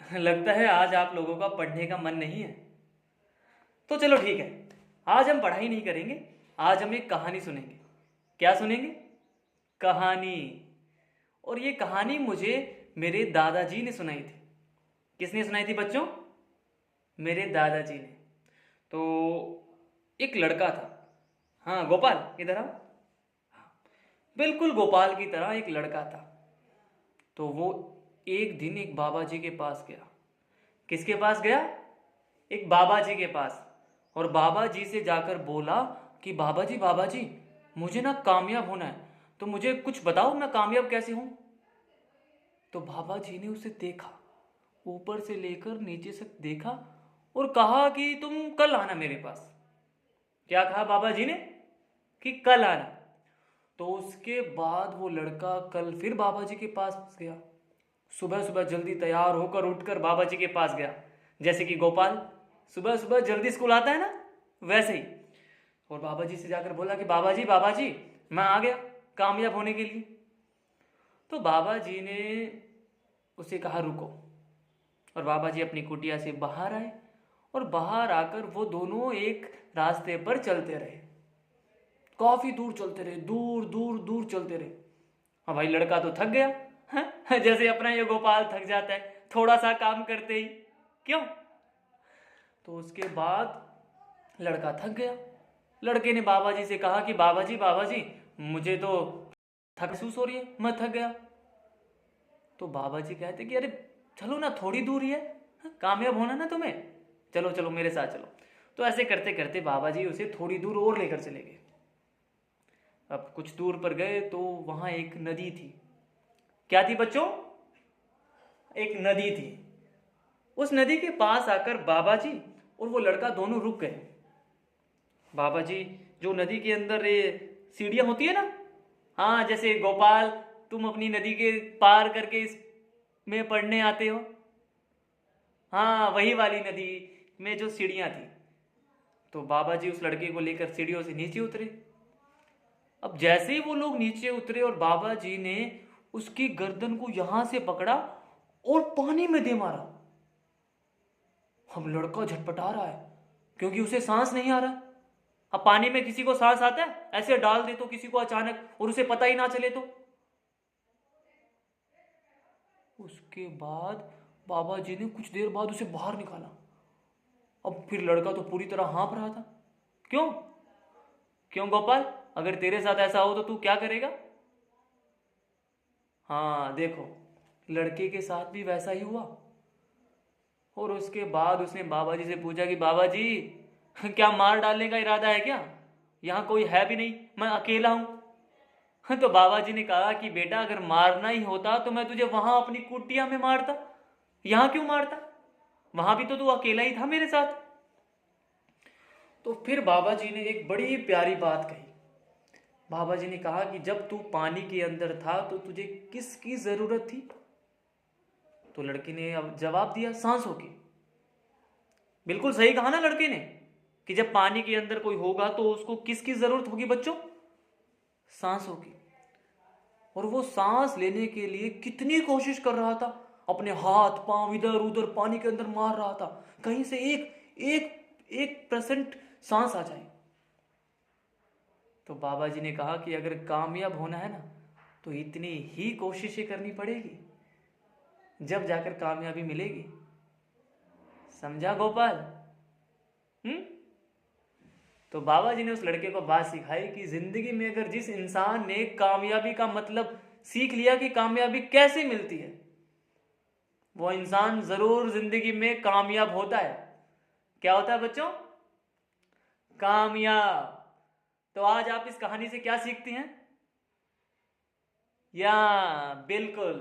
लगता है आज आप लोगों का पढ़ने का मन नहीं है। तो चलो ठीक है, आज हम पढ़ाई नहीं करेंगे। आज हम एक कहानी सुनेंगे। क्या सुनेंगे? कहानी। और ये कहानी मुझे मेरे दादाजी ने सुनाई थी। किसने सुनाई थी बच्चों? मेरे दादाजी ने। तो एक लड़का था। हाँ गोपाल, इधर आओ। बिल्कुल गोपाल की तरह एक लड़का था। तो वो एक दिन एक बाबा जी के पास गया। किसके पास गया? एक बाबा जी के पास। और बाबा जी से जाकर बोला कि बाबा जी मुझे ना कामयाब होना है, तो मुझे कुछ बताओ मैं कामयाब कैसे हूं। तो बाबा जी ने उसे देखा, ऊपर से लेकर नीचे तक देखा और कहा कि तुम कल आना मेरे पास। क्या कहा बाबा जी ने? कि कल आना। तो उसके बाद वो लड़का कल फिर बाबा जी के पास गया। सुबह सुबह जल्दी तैयार होकर उठकर बाबा जी के पास गया। जैसे कि गोपाल सुबह सुबह जल्दी स्कूल आता है ना, वैसे ही। और बाबा जी से जाकर बोला कि बाबा जी मैं आ गया कामयाब होने के लिए। तो बाबा जी ने उसे कहा रुको। और बाबा जी अपनी कुटिया से बाहर आए और बाहर आकर वो दोनों एक रास्ते पर चलते रहे। काफी दूर चलते रहे, दूर दूर दूर चलते रहे। हाँ भाई, लड़का तो थक गया। हाँ? जैसे अपना ये गोपाल थक जाता है थोड़ा सा काम करते ही, क्यों? तो उसके बाद लड़का थक गया। लड़के ने बाबा जी से कहा कि बाबा जी मुझे तो थक महसूस हो रही है, मैं थक गया। तो बाबा जी कहते कि अरे चलो ना, थोड़ी दूर ही है, कामयाब होना ना तुम्हें, चलो चलो मेरे साथ चलो। तो ऐसे करते करते बाबा जी उसे थोड़ी दूर और लेकर चले गए। अब कुछ दूर पर गए तो वहां एक नदी थी। क्या थी बच्चों? एक नदी थी। उस नदी के पास आकर बाबा जी और वो लड़का दोनों रुक गए। बाबा जी, जो नदी के अंदर ये सीढ़ियां होती है ना, हाँ जैसे गोपाल तुम अपनी नदी के पार करके इस में पढ़ने आते हो, हाँ वही वाली नदी में जो सीढ़ियां थी। तो बाबा जी उस लड़के को लेकर सीढ़ियों से नीचे उतरे। अब जैसे ही वो लोग नीचे उतरे और बाबा जी ने उसकी गर्दन को यहां से पकड़ा और पानी में दे मारा। अब लड़का झटपटा रहा है क्योंकि उसे सांस नहीं आ रहा। अब पानी में किसी को सांस आता है? ऐसे डाल दे तो किसी को अचानक और उसे पता ही ना चले तो। उसके बाद बाबा जी ने कुछ देर बाद उसे बाहर निकाला। अब फिर लड़का तो पूरी तरह हाँफ रहा था। क्यों? क्यों गोपाल, अगर तेरे साथ ऐसा हो तो तू क्या करेगा? हाँ देखो, लड़के के साथ भी वैसा ही हुआ। और उसके बाद उसने बाबा जी से पूछा कि बाबा जी क्या मार डालने का इरादा है क्या? यहाँ कोई है भी नहीं, मैं अकेला हूं। तो बाबा जी ने कहा कि बेटा अगर मारना ही होता तो मैं तुझे वहां अपनी कुटिया में मारता, यहाँ क्यों मारता? वहां भी तो तू अकेला ही था मेरे साथ। तो फिर बाबा जी ने एक बड़ी प्यारी बात कही। बाबा जी ने कहा कि जब तू पानी के अंदर था तो तुझे किसकी जरूरत थी? तो लड़के ने अब जवाब दिया, सांसों की। बिल्कुल सही कहा ना लड़के ने कि जब पानी के अंदर कोई होगा तो उसको किसकी जरूरत होगी बच्चों? सांसों की। और वो सांस लेने के लिए कितनी कोशिश कर रहा था, अपने हाथ पांव इधर उधर पानी के अंदर मार रहा था, कहीं से एक एक एक परसेंट सांस आ जाए। तो बाबा जी ने कहा कि अगर कामयाब होना है ना तो इतनी ही कोशिशें करनी पड़ेगी, जब जाकर कामयाबी मिलेगी। समझा गोपाल? हम्म। तो बाबा जी ने उस लड़के को बात सिखाई कि जिंदगी में अगर जिस इंसान ने कामयाबी का मतलब सीख लिया कि कामयाबी कैसे मिलती है, वो इंसान जरूर जिंदगी में कामयाब होता है। क्या होता है बच्चों? कामयाब। तो आज आप इस कहानी से क्या सीखते हैं? या बिल्कुल